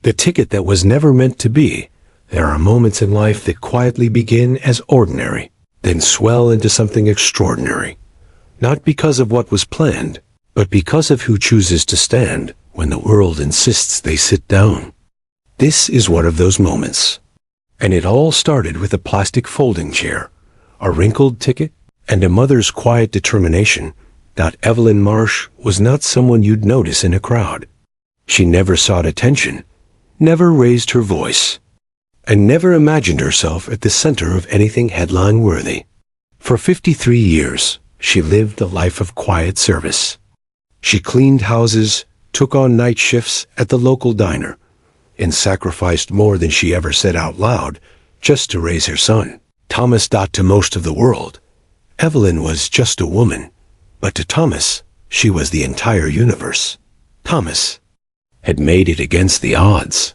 The ticket that was never meant to be. There are moments in life that quietly begin as ordinary, then swell into something extraordinary. Not because of what was planned, but because of who chooses to stand when the world insists they sit down. This is one of those moments. And it all started with a plastic folding chair, a wrinkled ticket, and a mother's quiet determination that Evelyn Marsh was not someone you'd notice in a crowd. She never sought attention, never raised her voice, and never imagined herself at the center of anything headline-worthy. For 53 years, she lived a life of quiet service. She cleaned houses, took on night shifts at the local diner, and sacrificed more than she ever said out loud just to raise her son, Thomas. To most of the world, Evelyn was just a woman, but to Thomas, she was the entire universe. Thomas had made it against the odds.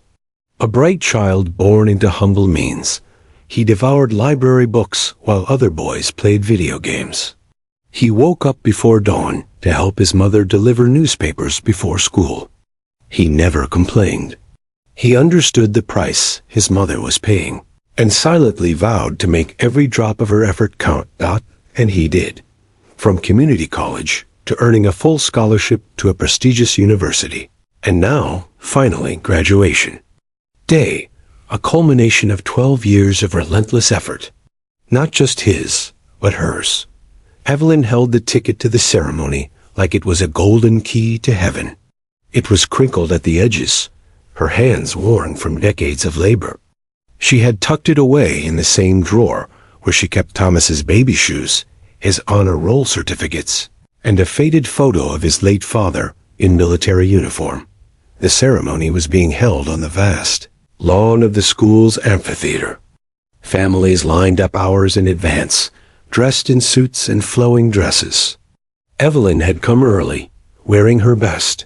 A bright child born into humble means, he devoured library books while other boys played video games. He woke up before dawn to help his mother deliver newspapers before school. He never complained. He understood the price his mother was paying, and silently vowed to make every drop of her effort count. And he did. From community college to earning a full scholarship to a prestigious university. And now, finally, graduation day, a culmination of 12 years of relentless effort. Not just his, but hers. Evelyn held the ticket to the ceremony like it was a golden key to heaven. It was crinkled at the edges, her hands worn from decades of labor. She had tucked it away in the same drawer where she kept Thomas's baby shoes, his honor roll certificates, and a faded photo of his late father in military uniform. The ceremony was being held on the vast lawn of the school's amphitheater. Families lined up hours in advance, dressed in suits and flowing dresses. Evelyn had come early, wearing her best,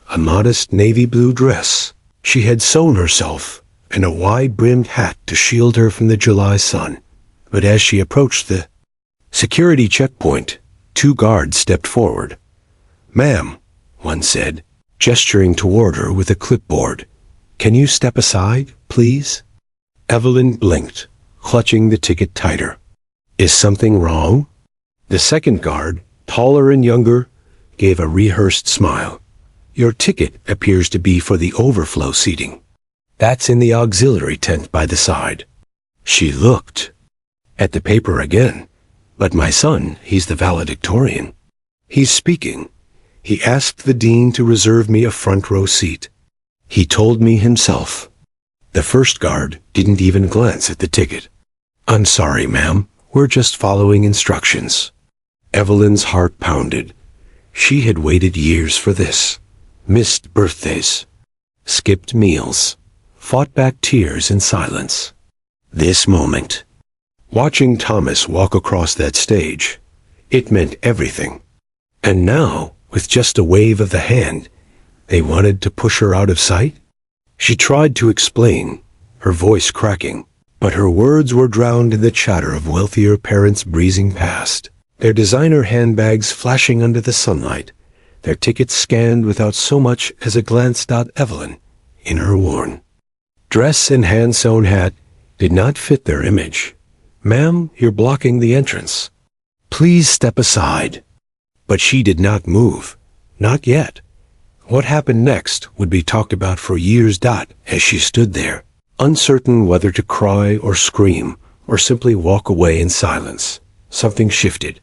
a modest navy blue dress she had sewn herself, and a wide-brimmed hat to shield her from the July sun. But as she approached the security checkpoint, 2 guards stepped forward. "Ma'am," one said, gesturing toward her with a clipboard. "Can you step aside, please?" Evelyn blinked, clutching the ticket tighter. "Is something wrong?" The second guard, taller and younger, gave a rehearsed smile. "Your ticket appears to be for the overflow seating. That's in the auxiliary tent by the side." She looked at the paper again. "But my son, he's the valedictorian. He's speaking. He asked the dean to reserve me a front row seat. He told me himself." The first guard didn't even glance at the ticket. "I'm sorry, ma'am. We're just following instructions." Evelyn's heart pounded. She had waited years for this. Missed birthdays, skipped meals, fought back tears in silence. This moment, watching Thomas walk across that stage, it meant everything. And now, with just a wave of the hand, they wanted to push her out of sight? She tried to explain, her voice cracking, but her words were drowned in the chatter of wealthier parents breezing past, their designer handbags flashing under the sunlight, their tickets scanned without so much as a glance. Evelyn, in her worn dress and hand-sewn hat, did not fit their image. "Ma'am, you're blocking the entrance. Please step aside." But she did not move. Not yet. What happened next would be talked about for years. As she stood there, uncertain whether to cry or scream or simply walk away in silence, something shifted.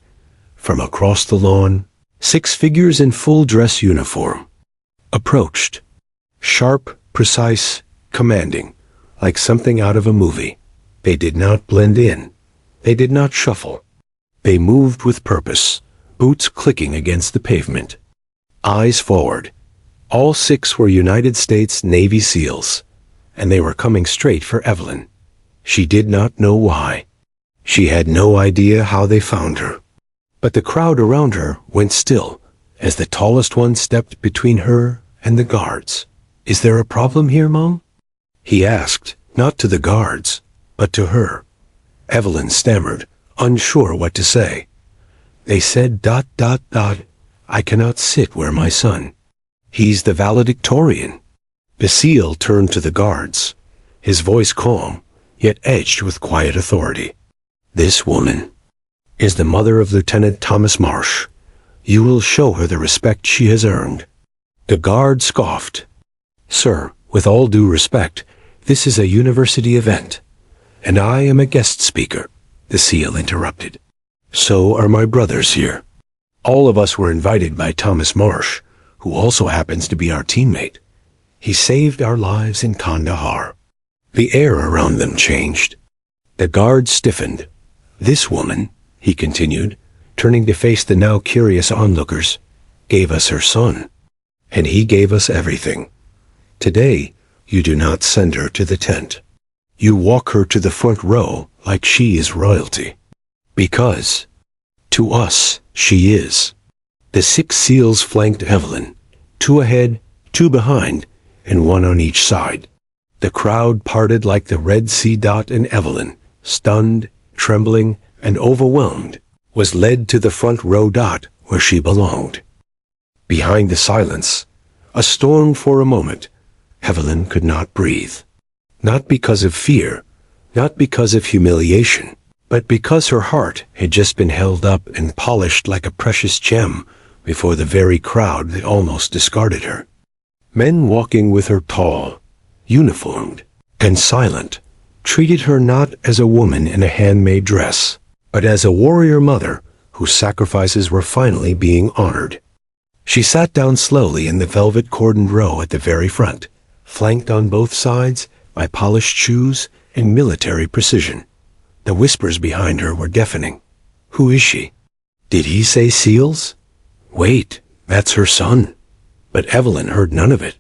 From across the lawn, 6 figures in full dress uniform approached. Sharp, precise, commanding, like something out of a movie. They did not blend in. They did not shuffle. They moved with purpose, boots clicking against the pavement. Eyes forward. All 6 were United States Navy SEALs, and they were coming straight for Evelyn. She did not know why. She had no idea how they found her. But the crowd around her went still as the tallest one stepped between her and the guards. "Is there a problem here, Mom?" he asked, not to the guards, but to her. Evelyn stammered, unsure what to say. "They said ... I cannot sit where my son. He's the valedictorian." The SEAL turned to the guards, his voice calm, yet edged with quiet authority. This woman is the mother of Lieutenant Thomas Marsh. You will show her the respect she has earned. The guard scoffed. Sir, with all due respect, this is a university event, and I am a guest speaker, the SEAL interrupted. So are my brothers here. All of us were invited by Thomas Marsh, who also happens to be our teammate. He saved our lives in Kandahar. The air around them changed. The guard stiffened. This woman, he continued, turning to face the now curious onlookers, gave us her son, and he gave us everything. Today, you do not send her to the tent. You walk her to the front row like she is royalty. Because, to us, she is. The 6 SEALs flanked Evelyn, 2 ahead, 2 behind, and 1 on each side. The crowd parted like the Red Sea. And Evelyn, stunned, trembling, and overwhelmed, was led to the front row. Where she belonged. Behind the silence, a storm for a moment, Evelyn could not breathe. Not because of fear, not because of humiliation, but because her heart had just been held up and polished like a precious gem before the very crowd that almost discarded her. Men walking with her, tall, uniformed, and silent, treated her not as a woman in a handmade dress, but as a warrior mother whose sacrifices were finally being honored. She sat down slowly in the velvet cordoned row at the very front, flanked on both sides by polished shoes and military precision. The whispers behind her were deafening. Who is she? Did he say SEALs? Wait, that's her son. But Evelyn heard none of it.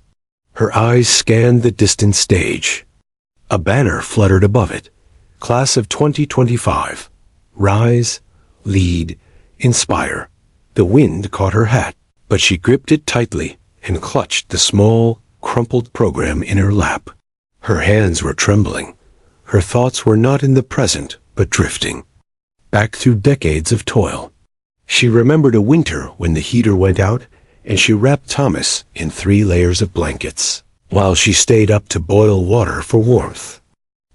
Her eyes scanned the distant stage. A banner fluttered above it. Class of 2025. Rise, lead, inspire. The wind caught her hat, but she gripped it tightly and clutched the small, crumpled program in her lap. Her hands were trembling. Her thoughts were not in the present, but drifting back through decades of toil. She remembered a winter when the heater went out, and she wrapped Thomas in 3 layers of blankets, while she stayed up to boil water for warmth.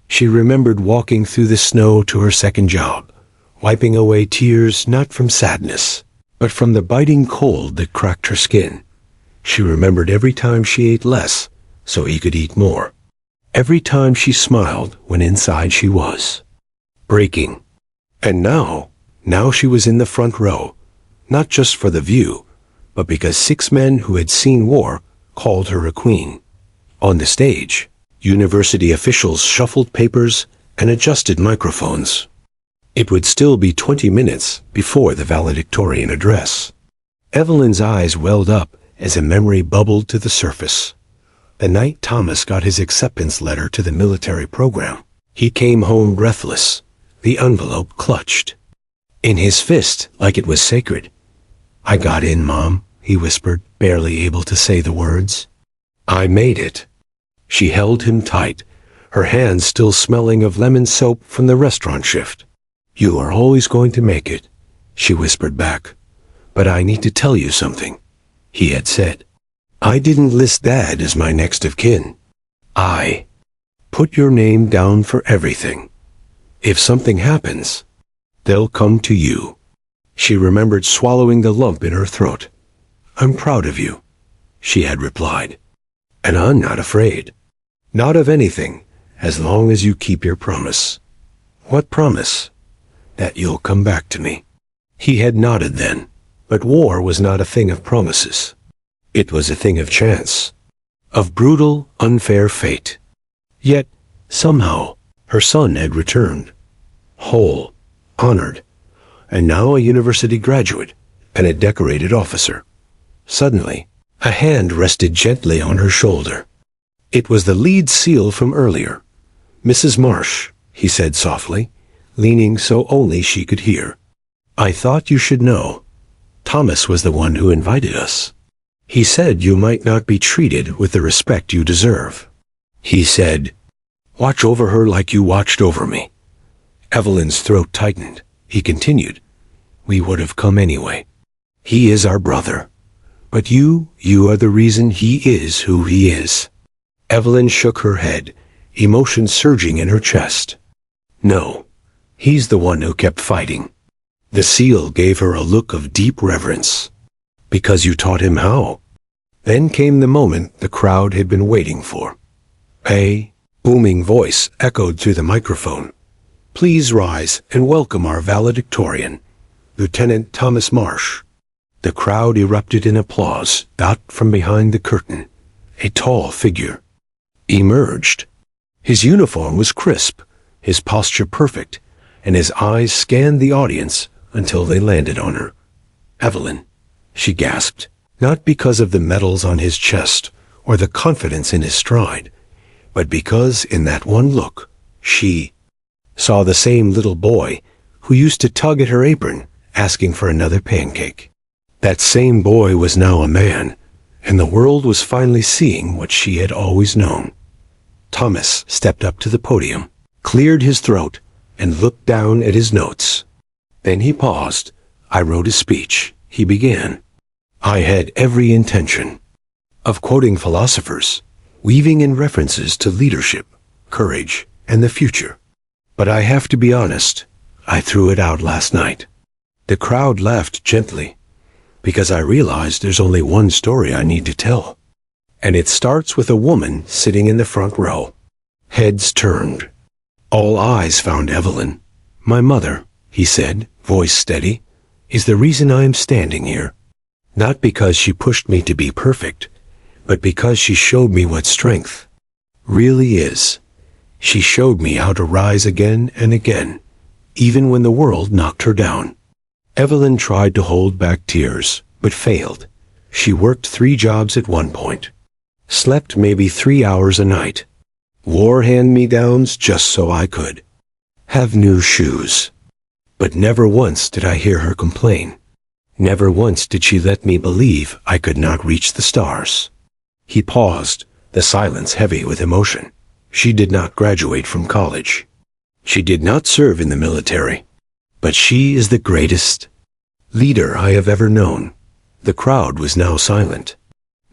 She remembered walking through the snow to her second job, wiping away tears not from sadness, but from the biting cold that cracked her skin. She remembered every time she ate less, so he could eat more. Every time she smiled when inside she was breaking. And now she was in the front row, not just for the view, but because 6 men who had seen war called her a queen. On the stage, university officials shuffled papers and adjusted microphones. It would still be 20 minutes before the valedictorian address. Evelyn's eyes welled up as a memory bubbled to the surface. The night Thomas got his acceptance letter to the military program, he came home breathless, the envelope clutched in his fist like it was sacred. I got in, Mom, he whispered, barely able to say the words. I made it. She held him tight, her hands still smelling of lemon soap from the restaurant shift. You are always going to make it, she whispered back. But I need to tell you something, he had said. I didn't list Dad as my next of kin. I put your name down for everything. If something happens, they'll come to you. She remembered swallowing the lump in her throat. I'm proud of you, she had replied. And I'm not afraid. Not of anything, as long as you keep your promise. What promise? That you'll come back to me. He had nodded then, but war was not a thing of promises. It was a thing of chance, of brutal, unfair fate. Yet, somehow, her son had returned, whole, honored, and now a university graduate and a decorated officer. Suddenly, a hand rested gently on her shoulder. It was the lead SEAL from earlier. Mrs. Marsh, he said softly, leaning so only she could hear. I thought you should know. Thomas was the one who invited us. He said you might not be treated with the respect you deserve. He said, watch over her like you watched over me. Evelyn's throat tightened. He continued, we would have come anyway. He is our brother. But you are the reason he is who he is. Evelyn shook her head, emotion surging in her chest. No, he's the one who kept fighting. The seal gave her a look of deep reverence. Because you taught him how. Then came the moment the crowd had been waiting for. A booming voice echoed through the microphone. Please rise and welcome our valedictorian, Lieutenant Thomas Marsh. The crowd erupted in applause. From behind the curtain, a tall figure emerged. His uniform was crisp, his posture perfect, and his eyes scanned the audience until they landed on her. Evelyn, she gasped, not because of the medals on his chest or the confidence in his stride, but because in that one look, she saw the same little boy who used to tug at her apron, asking for another pancake. That same boy was now a man, and the world was finally seeing what she had always known. Thomas stepped up to the podium, cleared his throat, and looked down at his notes. Then he paused. I wrote a speech, he began. I had every intention of quoting philosophers, weaving in references to leadership, courage, and the future. But I have to be honest, I threw it out last night. The crowd laughed gently, because I realized there's only one story I need to tell. And it starts with a woman sitting in the front row. Heads turned. All eyes found Evelyn. My mother, he said, voice steady, is the reason I am standing here. Not because she pushed me to be perfect, but because she showed me what strength really is. She showed me how to rise again and again, even when the world knocked her down. Evelyn tried to hold back tears, but failed. She worked 3 jobs at one point, slept maybe 3 hours a night, wore hand-me-downs just so I could have new shoes. But never once did I hear her complain. Never once did she let me believe I could not reach the stars. He paused, the silence heavy with emotion. She did not graduate from college. She did not serve in the military. But she is the greatest leader I have ever known. The crowd was now silent.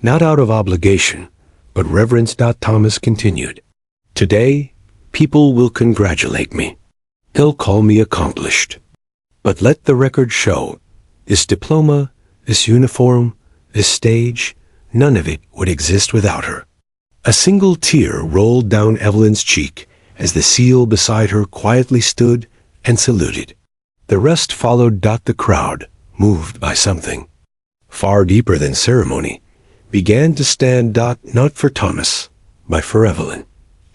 Not out of obligation, but reverence. Thomas continued. Today, people will congratulate me. They'll call me accomplished. But let the record show, this diploma, this uniform, this stage, none of it would exist without her. A single tear rolled down Evelyn's cheek as the seal beside her quietly stood and saluted. The rest followed. The crowd, moved by something far deeper than ceremony, began to stand. Not for Thomas, but for Evelyn.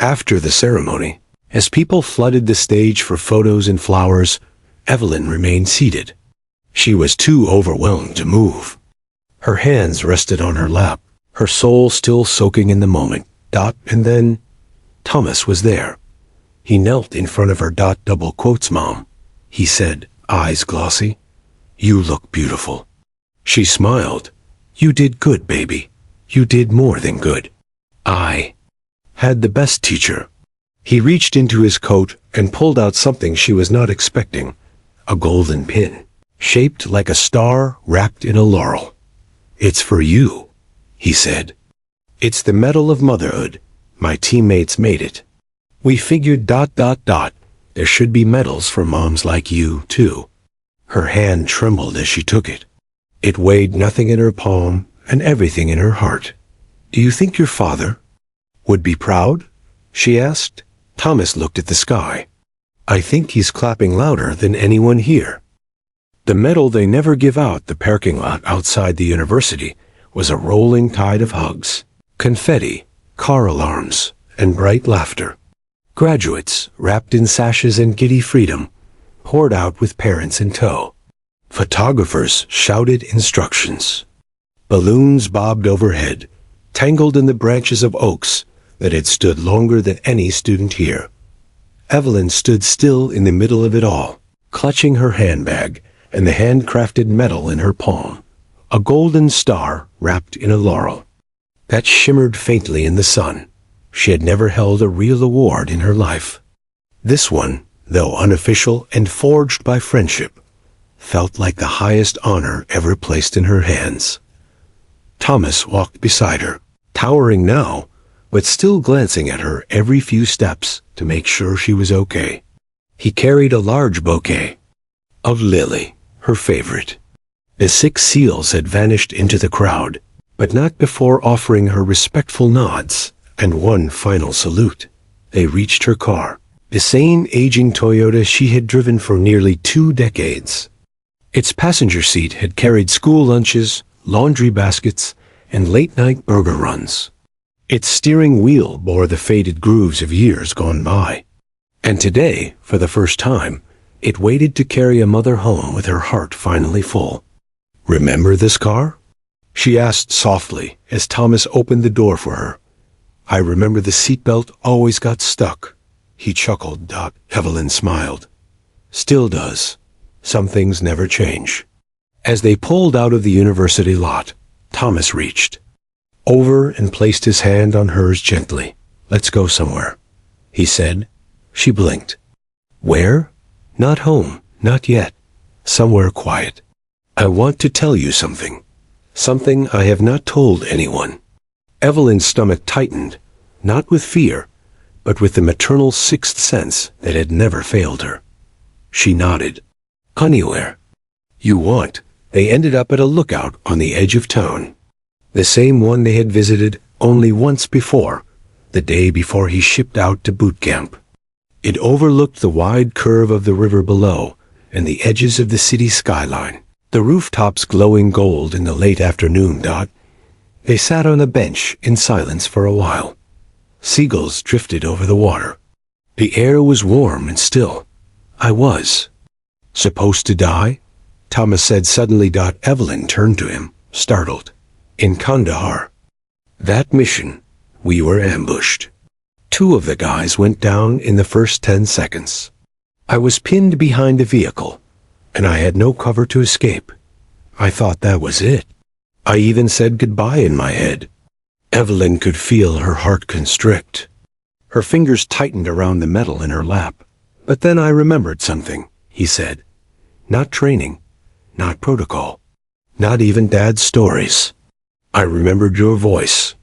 After the ceremony, as people flooded the stage for photos and flowers, Evelyn remained seated. She was too overwhelmed to move. Her hands rested on her lap, her soul still soaking in the moment. And then, Thomas was there. He knelt in front of her. Double quotes, Mom. He said, eyes glossy. You look beautiful. She smiled. You did good, baby. You did more than good. I had the best teacher. He reached into his coat and pulled out something she was not expecting. A golden pin, shaped like a star wrapped in a laurel. It's for you, he said. It's the medal of motherhood. My teammates made it. We figured. There should be medals for moms like you, too. Her hand trembled as she took it. It weighed nothing in her palm and everything in her heart. Do you think your father would be proud? She asked. Thomas looked at the sky. I think he's clapping louder than anyone here. The medal they never give out. The parking lot outside the university was a rolling tide of hugs, confetti, car alarms, and bright laughter. Graduates, wrapped in sashes and giddy freedom, poured out with parents in tow. Photographers shouted instructions. Balloons bobbed overhead, tangled in the branches of oaks that had stood longer than any student here. Evelyn stood still in the middle of it all, clutching her handbag and the handcrafted medal in her palm, a golden star wrapped in a laurel that shimmered faintly in the sun. She had never held a real award in her life. This one, though unofficial and forged by friendship, felt like the highest honor ever placed in her hands. Thomas walked beside her, towering now, but still glancing at her every few steps to make sure she was okay. He carried a large bouquet of Lily, her favorite. The 6 seals had vanished into the crowd, but not before offering her respectful nods and one final salute. They reached her car, the same aging Toyota she had driven for nearly 2 decades. Its passenger seat had carried school lunches, laundry baskets, and late-night burger runs. Its steering wheel bore the faded grooves of years gone by. And today, for the first time, it waited to carry a mother home with her heart finally full. "Remember this car?" she asked softly as Thomas opened the door for her. "I remember the seatbelt always got stuck," he chuckled. Evelyn smiled. "Still does. Some things never change." As they pulled out of the university lot, Thomas reached over and placed his hand on hers gently. "Let's go somewhere," he said. She blinked. "Where?" "Not home, not yet. Somewhere quiet. I want to tell you something. Something I have not told anyone." Evelyn's stomach tightened, not with fear, but with the maternal sixth sense that had never failed her. She nodded. "Anywhere you want." They ended up at a lookout on the edge of town. The same one they had visited only once before, the day before he shipped out to boot camp. It overlooked the wide curve of the river below and the edges of the city skyline, the rooftops glowing gold in the late afternoon. They sat on a bench in silence for a while. Seagulls drifted over the water. The air was warm and still. "I was supposed to die?" Thomas said suddenly. Evelyn turned to him, startled. "In Kandahar. That mission, we were ambushed. 2 of the guys went down in the first 10 seconds. I was pinned behind a vehicle, and I had no cover to escape. I thought that was it. I even said goodbye in my head." Evelyn could feel her heart constrict. Her fingers tightened around the metal in her lap. "But then I remembered something," he said. "Not training, not protocol, not even Dad's stories. I remembered your voice.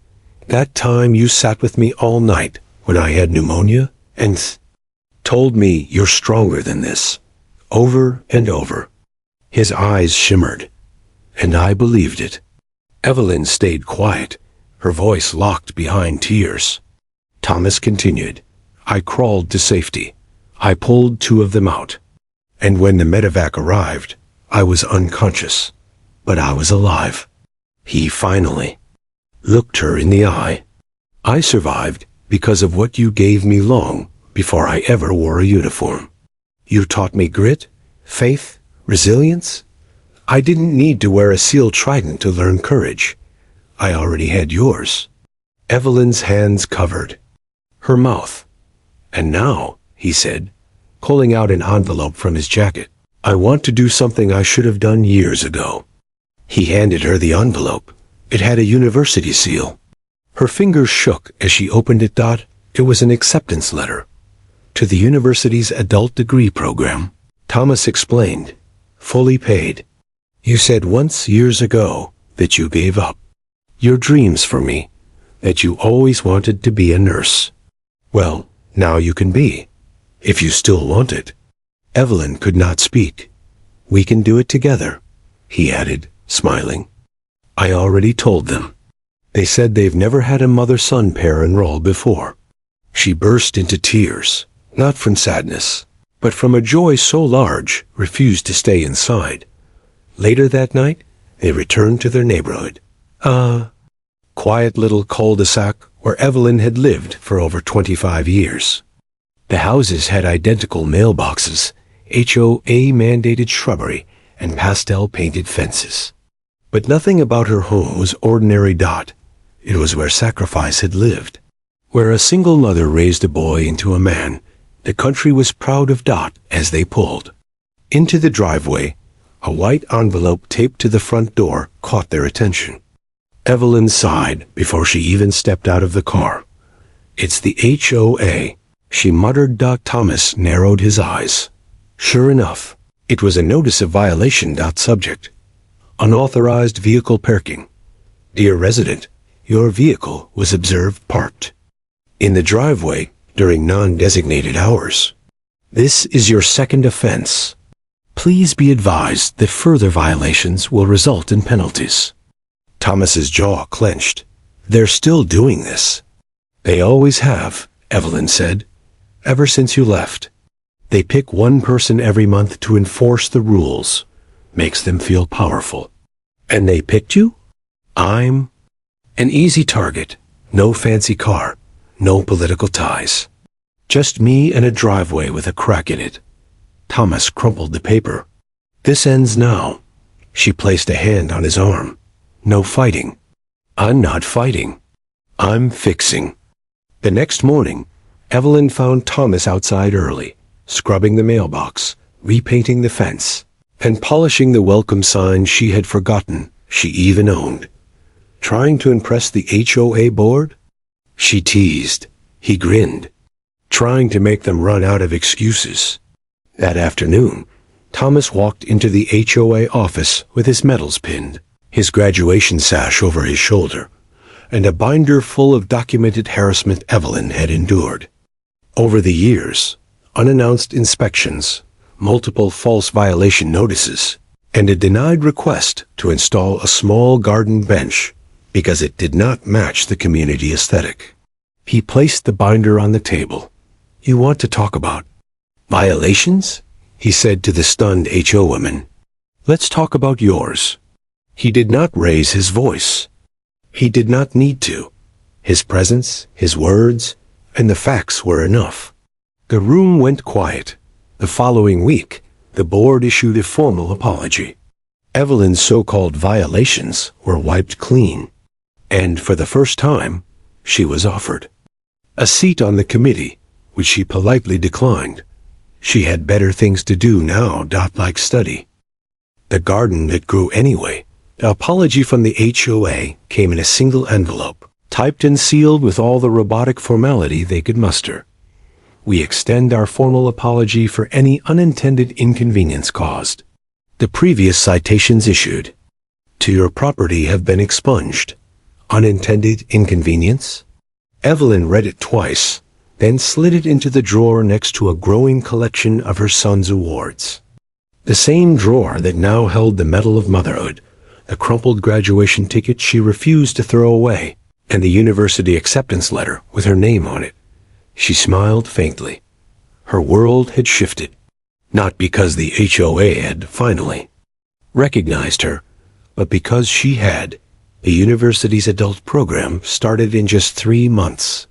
That time you sat with me all night when I had pneumonia and told me you're stronger than this, over and over." His eyes shimmered, and I believed it. Evelyn stayed quiet, her voice locked behind tears. Thomas continued. "I crawled to safety. I pulled 2 of them out. And when the medevac arrived, I was unconscious, but I was alive." He finally looked her in the eye. "I survived because of what you gave me long before I ever wore a uniform. You taught me grit, faith, resilience. I didn't need to wear a SEAL trident to learn courage. I already had yours." Evelyn's hands covered her mouth. "And now," he said, pulling out an envelope from his jacket, "I want to do something I should have done years ago." He handed her the envelope. It had a university seal. Her fingers shook as she opened it. It was an acceptance letter. "To the university's adult degree program," Thomas explained. "Fully paid. You said once years ago that you gave up your dreams for me, that you always wanted to be a nurse. Well, now you can be, if you still want it." Evelyn could not speak. "We can do it together," he added, smiling. "I already told them. They said they've never had a mother-son pair enroll before." She burst into tears, not from sadness, but from a joy so large refused to stay inside. Later that night, they returned to their neighborhood. Quiet little cul-de-sac where Evelyn had lived for over 25 years. The houses had identical mailboxes, HOA mandated shrubbery, and pastel-painted fences. But nothing about her home was ordinary. It was where sacrifice had lived. Where a single mother raised a boy into a man, the country was proud of as they pulled into the driveway. A white envelope taped to the front door caught their attention. Evelyn sighed before she even stepped out of the car. "It's the HOA," she muttered. Thomas narrowed his eyes. Sure enough, it was a notice of violation. Subject: unauthorized vehicle parking. Dear resident, your vehicle was observed parked in the driveway during non-designated hours. This is your second offense. Please be advised that further violations will result in penalties. Thomas's jaw clenched. They're still doing this. They always have, Evelyn said, ever since you left. They pick one person every month to enforce the rules. Makes them feel powerful. And they picked you? I'm an easy target. No fancy car. No political ties. Just me and a driveway with a crack in it. Thomas crumpled the paper. This ends now. She placed a hand on his arm. No fighting. I'm not fighting. I'm fixing. The next morning, Evelyn found Thomas outside early, scrubbing the mailbox, repainting the fence, and polishing the welcome sign she had forgotten she even owned. Trying to impress the HOA board? She teased. He grinned, trying to make them run out of excuses. That afternoon, Thomas walked into the HOA office with his medals pinned, his graduation sash over his shoulder, and a binder full of documented harassment Evelyn had endured. Over the years, unannounced inspections, multiple false violation notices, and a denied request to install a small garden bench because it did not match the community aesthetic. He placed the binder on the table. You want to talk about violations? He said to the stunned HO woman. Let's talk about yours. He did not raise his voice. He did not need to. His presence, his words, and the facts were enough. The room went quiet. The following week, the board issued a formal apology. Evelyn's so-called violations were wiped clean. And for the first time, she was offered a seat on the committee, which she politely declined. She had better things to do now, like study. The garden that grew anyway. The apology from the HOA came in a single envelope, typed and sealed with all the robotic formality they could muster. We extend our formal apology for any unintended inconvenience caused. The previous citations issued to your property have been expunged. Unintended inconvenience? Evelyn read it twice, then slid it into the drawer next to a growing collection of her son's awards. The same drawer that now held the Medal of Motherhood, the crumpled graduation ticket she refused to throw away, and the university acceptance letter with her name on it. She smiled faintly. Her world had shifted, not because the HOA had finally recognized her, but because she had. The university's adult program started in just 3 months.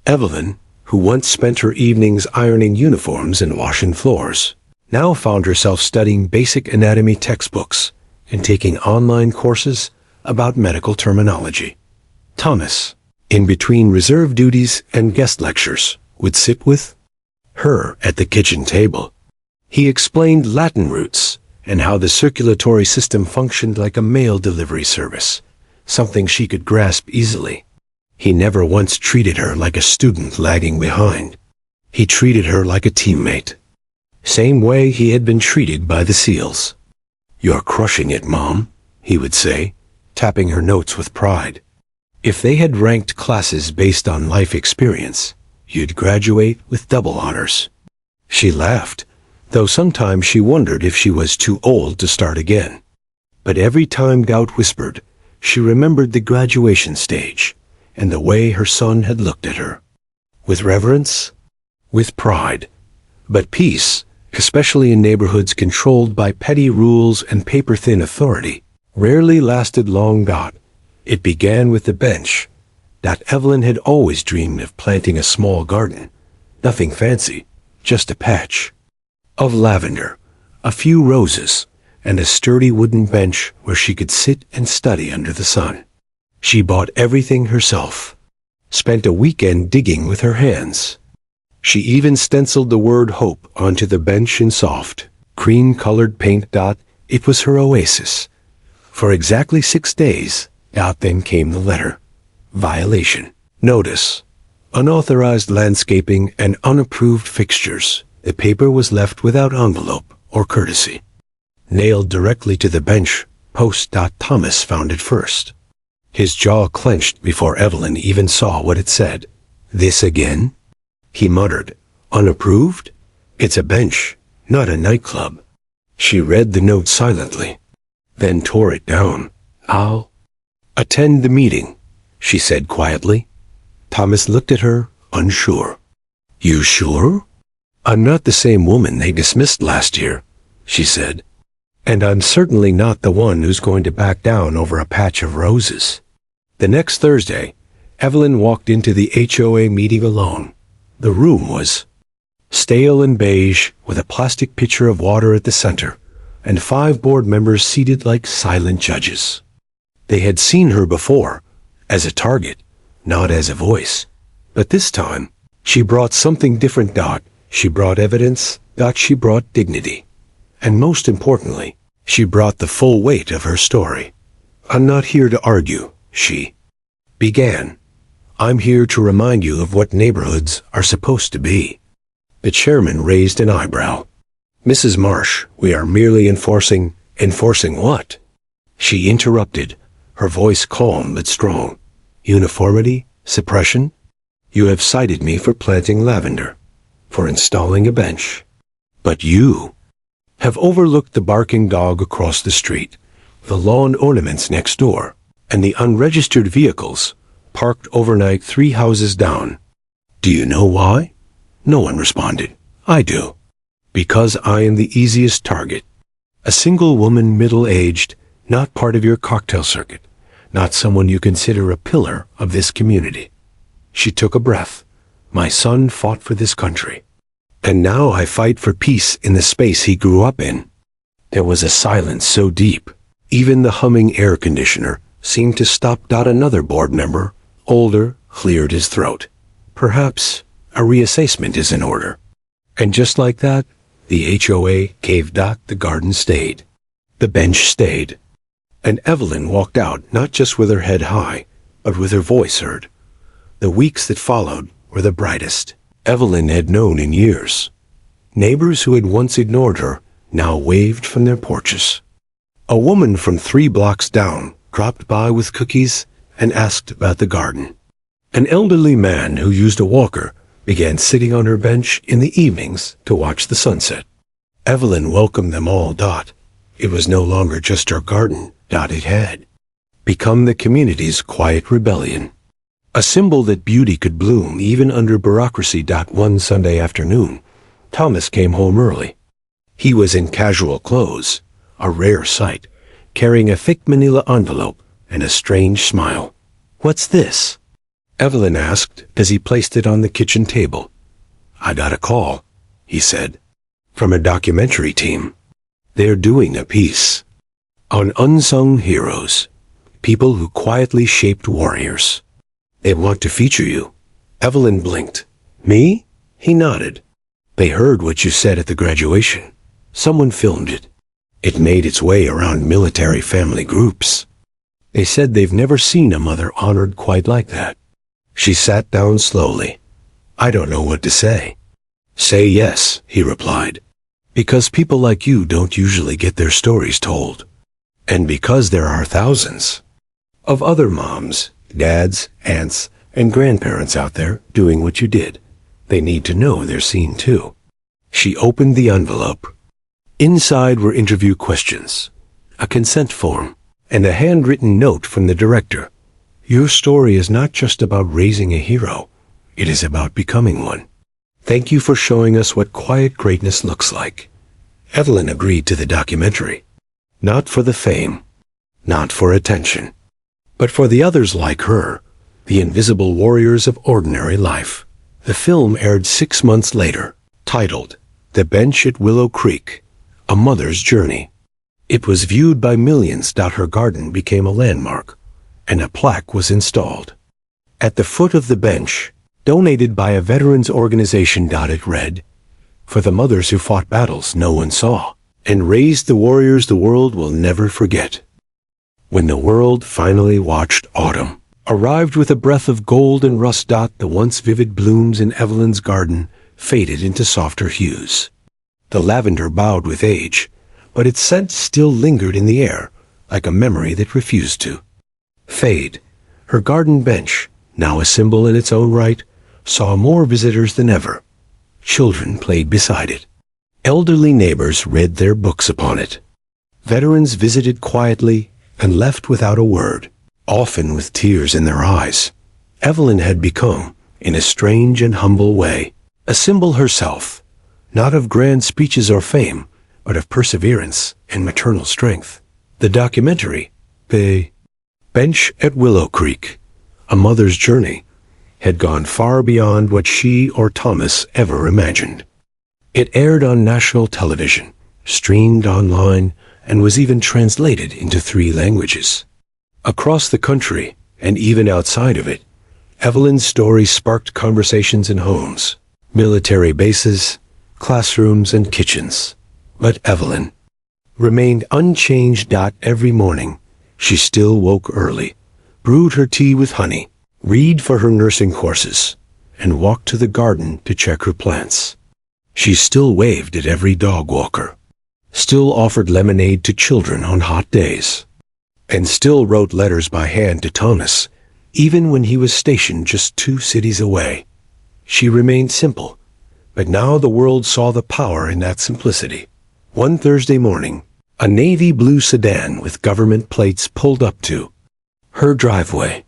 Evelyn, who once spent her evenings ironing uniforms and washing floors, now found herself studying basic anatomy textbooks and taking online courses about medical terminology. Thomas, in between reserve duties and guest lectures, would sit with her at the kitchen table. He explained Latin roots and how the circulatory system functioned like a mail delivery service, something she could grasp easily. He never once treated her like a student lagging behind. He treated her like a teammate. Same way he had been treated by the SEALs. You're crushing it, Mom, he would say, tapping her notes with pride. If they had ranked classes based on life experience, you'd graduate with double honors. She laughed, though sometimes she wondered if she was too old to start again. But every time doubt whispered, she remembered the graduation stage and the way her son had looked at her. With reverence, with pride, but peace, especially in neighborhoods controlled by petty rules and paper-thin authority, rarely lasted long. It began with the bench. That Evelyn had always dreamed of planting a small garden. Nothing fancy, just a patch of lavender, a few roses, and a sturdy wooden bench where she could sit and study under the sun. She bought everything herself, spent a weekend digging with her hands. She even stenciled the word hope onto the bench in soft, cream-colored paint. It was her oasis. For exactly 6 days, out then came the letter. Violation. Notice. Unauthorized landscaping and unapproved fixtures. The paper was left without envelope or courtesy. Nailed directly to the bench post. Thomas found it first. His jaw clenched before Evelyn even saw what it said. This again? He muttered. Unapproved? It's a bench, not a nightclub. She read the note silently, then tore it down. I'll attend the meeting, she said quietly. Thomas looked at her, unsure. You sure? I'm not the same woman they dismissed last year, she said. And I'm certainly not the one who's going to back down over a patch of roses. The next Thursday, Evelyn walked into the HOA meeting alone. The room was stale and beige, with a plastic pitcher of water at the center, and 5 board members seated like silent judges. They had seen her before, as a target, not as a voice. But this time, she brought something different. She brought evidence. She brought dignity. And most importantly, she brought the full weight of her story. I'm not here to argue, she began. I'm here to remind you of what neighborhoods are supposed to be. The chairman raised an eyebrow. Mrs. Marsh, we are merely enforcing what? She interrupted, her voice calm but strong. Uniformity? Suppression? You have cited me for planting lavender, for installing a bench. But you have overlooked the barking dog across the street, the lawn ornaments next door, and the unregistered vehicles parked overnight 3 houses down. Do you know why? No one responded. I do. Because I am the easiest target. A single woman, middle-aged, not part of your cocktail circuit, not someone you consider a pillar of this community. She took a breath. My son fought for this country. And now I fight for peace in the space he grew up in. There was a silence so deep, even the humming air conditioner seemed to stop. Another board member, older, cleared his throat. Perhaps a reassessment is in order. And just like that, the HOA caved. The garden stayed. The bench stayed. And Evelyn walked out, not just with her head high, but with her voice heard. The weeks that followed were the brightest Evelyn had known in years. Neighbors who had once ignored her now waved from their porches. A woman from 3 blocks down dropped by with cookies and asked about the garden. An elderly man who used a walker began sitting on her bench in the evenings to watch the sunset. Evelyn welcomed them all. It was no longer just her garden. It had become the community's quiet rebellion. A symbol that beauty could bloom even under bureaucracy. One Sunday afternoon, Thomas came home early. He was in casual clothes, a rare sight, carrying a thick manila envelope and a strange smile. What's this? Evelyn asked as he placed it on the kitchen table. I got a call, he said, from a documentary team. They're doing a piece on unsung heroes, people who quietly shaped warriors. They want to feature you. Evelyn blinked. Me? He nodded. They heard what you said at the graduation. Someone filmed it. It made its way around military family groups. They said they've never seen a mother honored quite like that. She sat down slowly. I don't know what to say. Say yes, he replied. Because people like you don't usually get their stories told. And because there are thousands of other moms, dads, aunts, and grandparents out there doing what you did. They need to know they're seen too. She opened the envelope. Inside were interview questions, a consent form, and a handwritten note from the director. Your story is not just about raising a hero. It is about becoming one. Thank you for showing us what quiet greatness looks like. Evelyn agreed to the documentary. Not for the fame, not for attention, but for the others like her, the invisible warriors of ordinary life. The film aired 6 months later, titled The Bench at Willow Creek, A Mother's Journey. It was viewed by millions. Her garden became a landmark, and a plaque was installed. At the foot of the bench, donated by a veterans organization. It read, For the mothers who fought battles no one saw, and raised the warriors the world will never forget. When the world finally watched autumn, arrived with a breath of gold and rust. The once vivid blooms in Evelyn's garden faded into softer hues. The lavender bowed with age, but its scent still lingered in the air, like a memory that refused to fade. Her garden bench, now a symbol in its own right, saw more visitors than ever. Children played beside it. Elderly neighbors read their books upon it. Veterans visited quietly and left without a word, often with tears in their eyes. Evelyn had become, in a strange and humble way, a symbol herself, not of grand speeches or fame, but of perseverance and maternal strength. The documentary, The Bench at Willow Creek, A Mother's Journey, had gone far beyond what she or Thomas ever imagined. It aired on national television, streamed online, and was even translated into 3 languages. Across the country, and even outside of it, Evelyn's story sparked conversations in homes, military bases, classrooms, and kitchens. But Evelyn remained unchanged. Every morning, she still woke early, brewed her tea with honey, read for her nursing courses, and walked to the garden to check her plants. She still waved at every dog walker, still offered lemonade to children on hot days, and still wrote letters by hand to Thomas, even when he was stationed just 2 cities away. She remained simple, but now the world saw the power in that simplicity. One Thursday morning, a navy blue sedan with government plates pulled up to her driveway.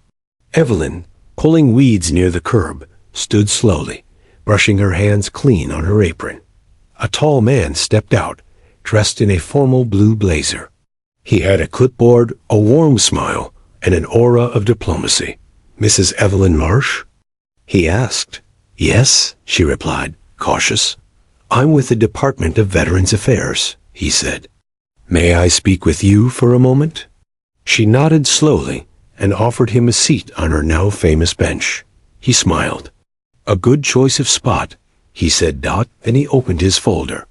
Evelyn, pulling weeds near the curb, stood slowly, brushing her hands clean on her apron. A tall man stepped out, dressed in a formal blue blazer. He had a clipboard, a warm smile, and an aura of diplomacy. "Mrs. Evelyn Marsh?" he asked. "Yes," she replied, cautious. "I'm with the Department of Veterans Affairs," he said. "May I speak with you for a moment?" She nodded slowly and offered him a seat on her now famous bench. He smiled. "A good choice of spot," he said. Then he opened his folder.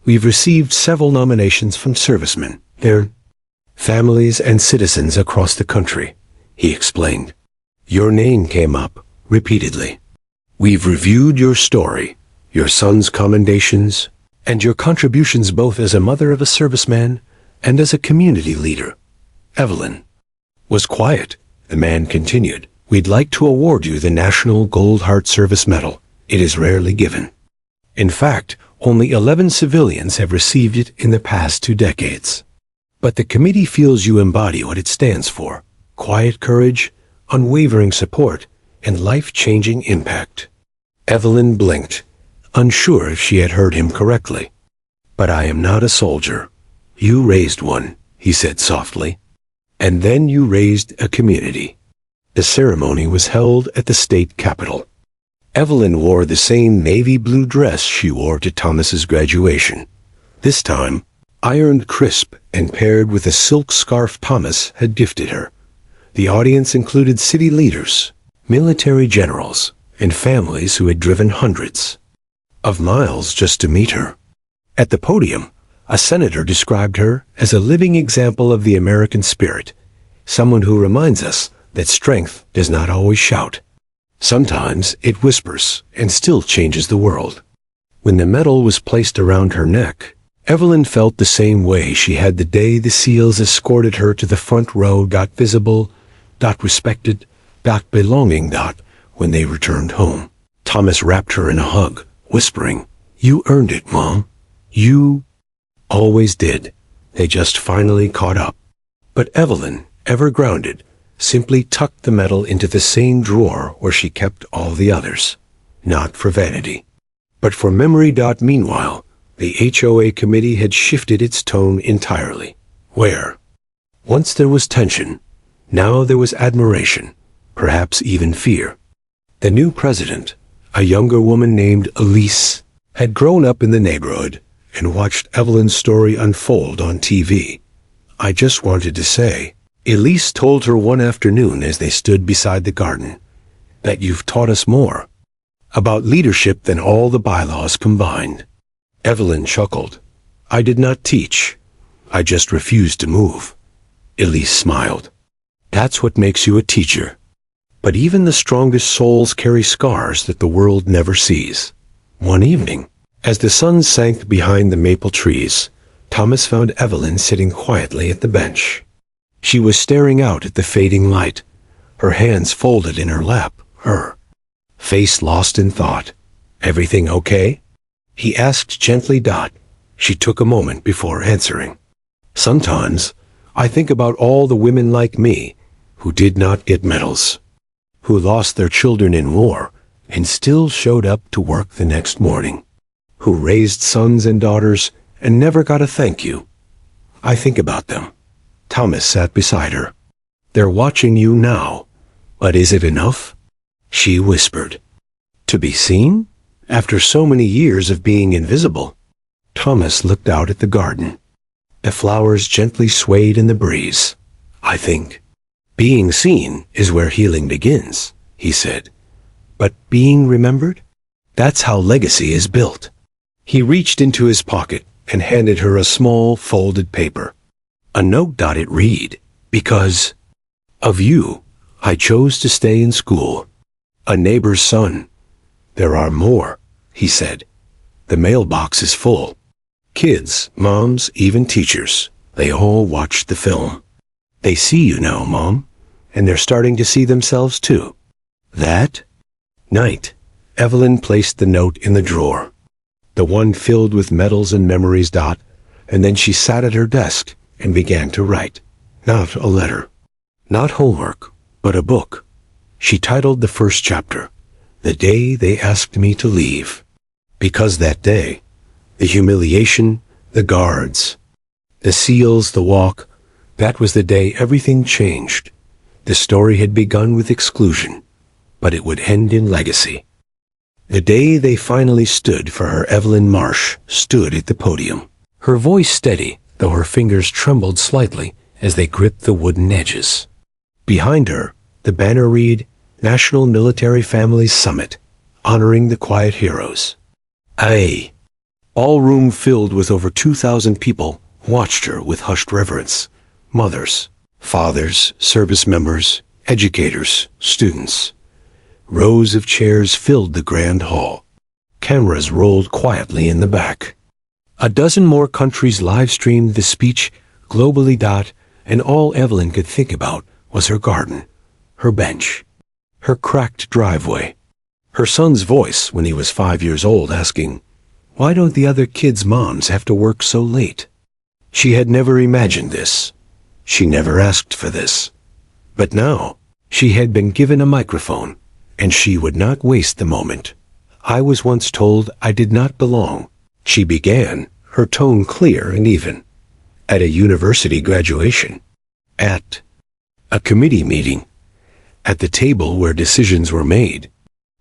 "We've received several nominations from servicemen, their families, and citizens across the country," he explained. "Your name came up repeatedly. We've reviewed your story, your son's commendations, and your contributions both as a mother of a serviceman and as a community leader." Evelyn was quiet. The man continued. "We'd like to award you the National Gold Heart Service Medal. It is rarely given. In fact, only 11 civilians have received it in the past 2 decades. But the committee feels you embody what it stands for: quiet courage, unwavering support, and life-changing impact." Evelyn blinked, unsure if she had heard him correctly. "But I am not a soldier. You raised one," he said softly. "And then you raised a community." The ceremony was held at the state capitol. Evelyn wore the same navy blue dress she wore to Thomas's graduation. This time, ironed crisp and paired with a silk scarf Thomas had gifted her. The audience included city leaders, military generals, and families who had driven hundreds of miles just to meet her. At the podium, a senator described her as a living example of the American spirit, someone who reminds us that strength does not always shout. Sometimes it whispers and still changes the world. When the medal was placed around her neck, Evelyn felt the same way she had the day the SEALs escorted her to the front row. Visible, respected, belonging. When they returned home, Thomas wrapped her in a hug, whispering, "You earned it, Mom. You always did." They just finally caught up. But Evelyn, ever grounded, simply tucked the medal into the same drawer where she kept all the others. Not for vanity, but for memory. Meanwhile, the HOA committee had shifted its tone entirely. Where once there was tension, now there was admiration, perhaps even fear. The new president, a younger woman named Elise, had grown up in the neighborhood and watched Evelyn's story unfold on TV. "I just wanted to say," Elise told her one afternoon as they stood beside the garden, "that you've taught us more about leadership than all the bylaws combined." Evelyn chuckled. "I did not teach. I just refused to move." Elise smiled. "That's what makes you a teacher." But even the strongest souls carry scars that the world never sees. One evening, as the sun sank behind the maple trees, Thomas found Evelyn sitting quietly at the bench. She was staring out at the fading light, her hands folded in her lap, her face lost in thought. "Everything okay?" he asked gently. She took a moment before answering. "Sometimes I think about all the women like me who did not get medals, who lost their children in war and still showed up to work the next morning, who raised sons and daughters and never got a thank you. I think about them." Thomas sat beside her. "They're watching you now, but is it enough?" She whispered. "To be seen? After so many years of being invisible?" Thomas looked out at the garden. The flowers gently swayed in the breeze. "I think being seen is where healing begins," he said. "But being remembered? That's how legacy is built." He reached into his pocket and handed her a small folded paper. A note. It read, "Because of you, I chose to stay in school. A neighbor's son. There are more," he said. "The mailbox is full. Kids, moms, even teachers, they all watched the film. They see you now, Mom, and they're starting to see themselves too." That night, Evelyn placed the note in the drawer, the one filled with medals and memories. And then she sat at her desk and began to write. Not a letter, not homework, but a book. She titled the first chapter, "The Day They Asked Me to Leave." Because that day, the humiliation, the guards, the seals, the walk, that was the day everything changed. The story had begun with exclusion, but it would end in legacy. The day they finally stood for her, Evelyn Marsh stood at the podium, her voice steady, though her fingers trembled slightly as they gripped the wooden edges. Behind her, the banner read, "National Military Families Summit, honoring the quiet heroes." All room filled with over 2,000 people watched her with hushed reverence. Mothers, fathers, service members, educators, students. Rows of chairs filled the grand hall. Cameras rolled quietly in the back. A dozen more countries live-streamed the speech globally. And all Evelyn could think about was her garden, her bench, her cracked driveway, her son's voice when he was 5 years old asking, "Why don't the other kids' moms have to work so late?" She had never imagined this. She never asked for this. But now, she had been given a microphone, and she would not waste the moment. "I was once told I did not belong," she began, her tone clear and even. "At a university graduation, at a committee meeting, at the table where decisions were made.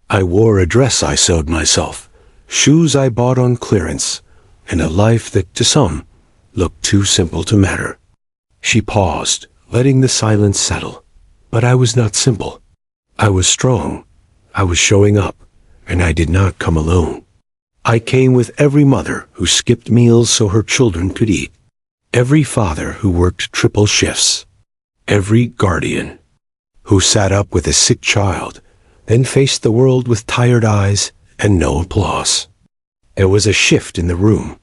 I wore a dress I sewed myself, shoes I bought on clearance, and a life that, to some, looked too simple to matter." She paused, letting the silence settle. "But I was not simple. I was strong. I was showing up, and I did not come alone. I came with every mother who skipped meals so her children could eat, every father who worked triple shifts, every guardian who sat up with a sick child, then faced the world with tired eyes and no applause." There was a shift in the room,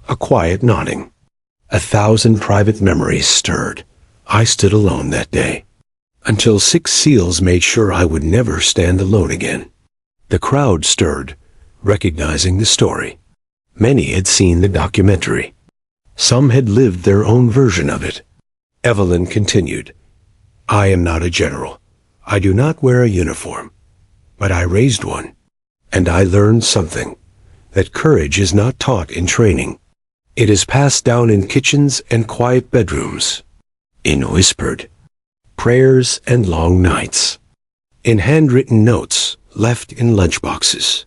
a quiet nodding. 1,000 private memories stirred. I stood alone that day, until 6 seals made sure I would never stand alone again. The crowd stirred, recognizing the story. Many had seen the documentary. Some had lived their own version of it. Evelyn continued, "I am not a general. I do not wear a uniform. But I raised one, and I learned something, that courage is not taught in training. It is passed down in kitchens and quiet bedrooms, in whispered prayers and long nights, in handwritten notes left in lunchboxes."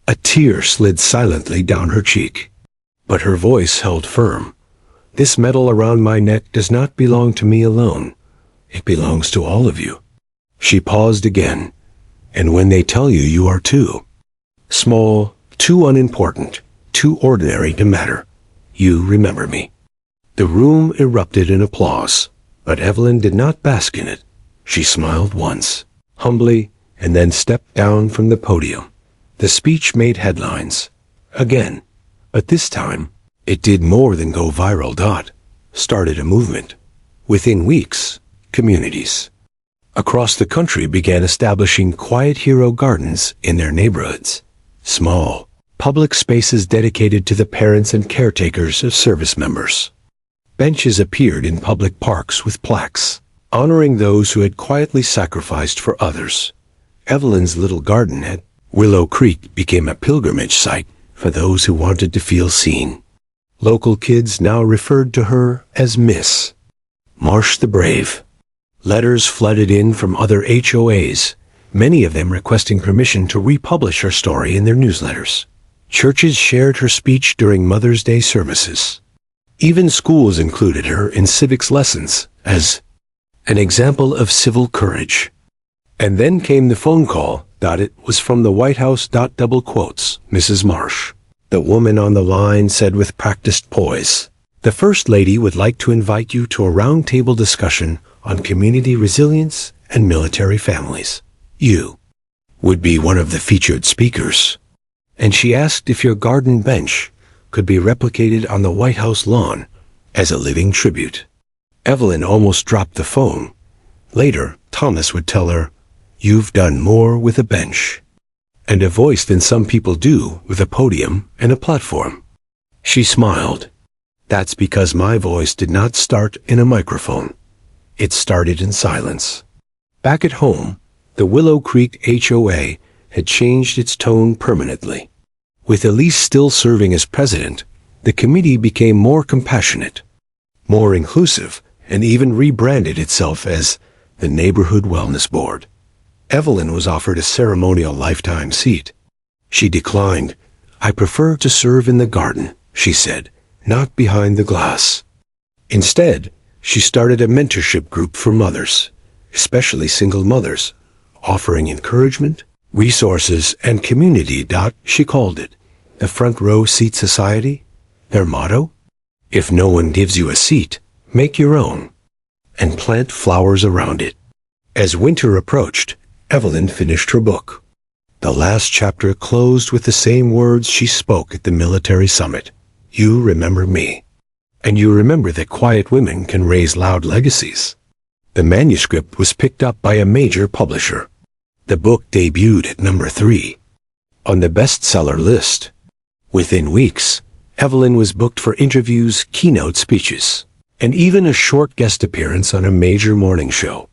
A tear slid silently down her cheek, but her voice held firm. "This medal around my neck does not belong to me alone. It belongs to all of you." She paused again. "And when they tell you you are too small, too unimportant, too ordinary to matter, you remember me." The room erupted in applause, but Evelyn did not bask in it. She smiled once, humbly, and then stepped down from the podium. The speech made headlines. Again. But this time, it did more than go viral. Started a movement. Within weeks, communities, across the country began establishing quiet hero gardens in their neighborhoods. Small, public spaces dedicated to the parents and caretakers of service members. Benches appeared in public parks with plaques, honoring those who had quietly sacrificed for others. Evelyn's little garden at Willow Creek became a pilgrimage site for those who wanted to feel seen. Local kids now referred to her as Miss Marsh the Brave. Letters flooded in from other HOAs, many of them requesting permission to republish her story in their newsletters. Churches shared her speech during Mother's Day services. Even schools included her in civics lessons as an example of civil courage. And then came the phone call. It was from the White House. Double quotes, Mrs. Marsh. The woman on the line said with practiced poise, "The First Lady would like to invite you to a roundtable discussion on community resilience and military families. You would be one of the featured speakers." And she asked if your garden bench could be replicated on the White House lawn as a living tribute. Evelyn almost dropped the phone. Later, Thomas would tell her, "You've done more with a bench and a voice than some people do with a podium and a platform." She smiled. "That's because my voice did not start in a microphone. It started in silence." Back at home, the Willow Creek HOA had changed its tone permanently. With Elise still serving as president, the committee became more compassionate, more inclusive, and even rebranded itself as the Neighborhood Wellness Board. Evelyn was offered a ceremonial lifetime seat. She declined. "I prefer to serve in the garden," she said, "not behind the glass." Instead, she started a mentorship group for mothers, especially single mothers, offering encouragement, resources, and community. She called it the Front Row Seat Society. Their motto? "If no one gives you a seat, make your own, and plant flowers around it." As winter approached, Evelyn finished her book. The last chapter closed with the same words she spoke at the military summit. "You remember me. And you remember that quiet women can raise loud legacies." The manuscript was picked up by a major publisher. The book debuted at number 3 on the bestseller list. Within weeks, Evelyn was booked for interviews, keynote speeches, and even a short guest appearance on a major morning show.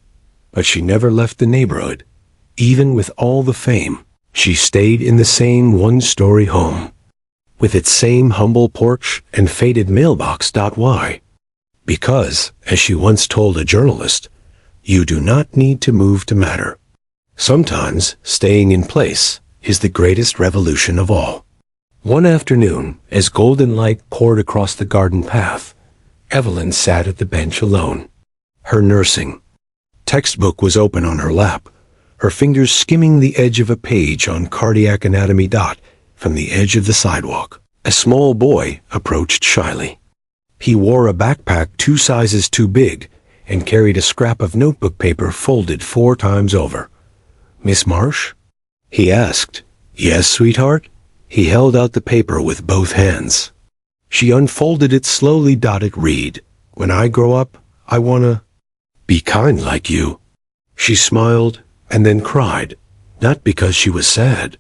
But she never left the neighborhood. Even with all the fame, she stayed in the same one-story home, with its same humble porch and faded mailbox. Why? Because, as she once told a journalist, you do not need to move to matter. Sometimes, staying in place is the greatest revolution of all. One afternoon, as golden light poured across the garden path, Evelyn sat at the bench alone. Her nursing textbook was open on her lap, her fingers skimming the edge of a page on cardiac anatomy. From the edge of the sidewalk, a small boy approached shyly. He wore a backpack 2 sizes too big and carried a scrap of notebook paper folded 4 times over. "Miss Marsh?" he asked. "Yes, sweetheart." He held out the paper with both hands. She unfolded it slowly. It read, "When I grow up, I wanna be kind like you." She smiled and then cried, not because she was sad,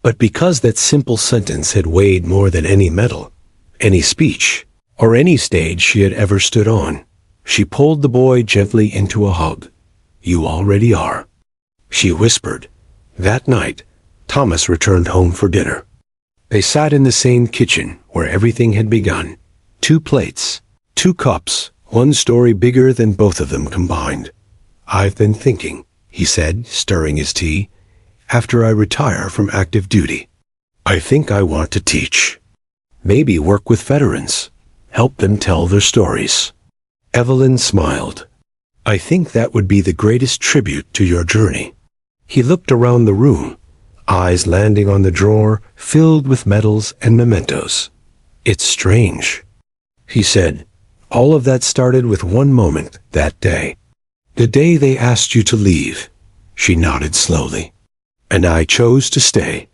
but because that simple sentence had weighed more than any medal, any speech, or any stage she had ever stood on. She pulled the boy gently into a hug. "You already are," she whispered. That night, Thomas returned home for dinner. They sat in the same kitchen where everything had begun. 2 plates, 2 cups, 1 story bigger than both of them combined. "I've been thinking," he said, stirring his tea, "after I retire from active duty, I think I want to teach. Maybe work with veterans, help them tell their stories." Evelyn smiled. "I think that would be the greatest tribute to your journey." He looked around the room, eyes landing on the drawer filled with medals and mementos. "It's strange," he said. "All of that started with one moment that day. The day they asked you to leave." She nodded slowly. "And I chose to stay."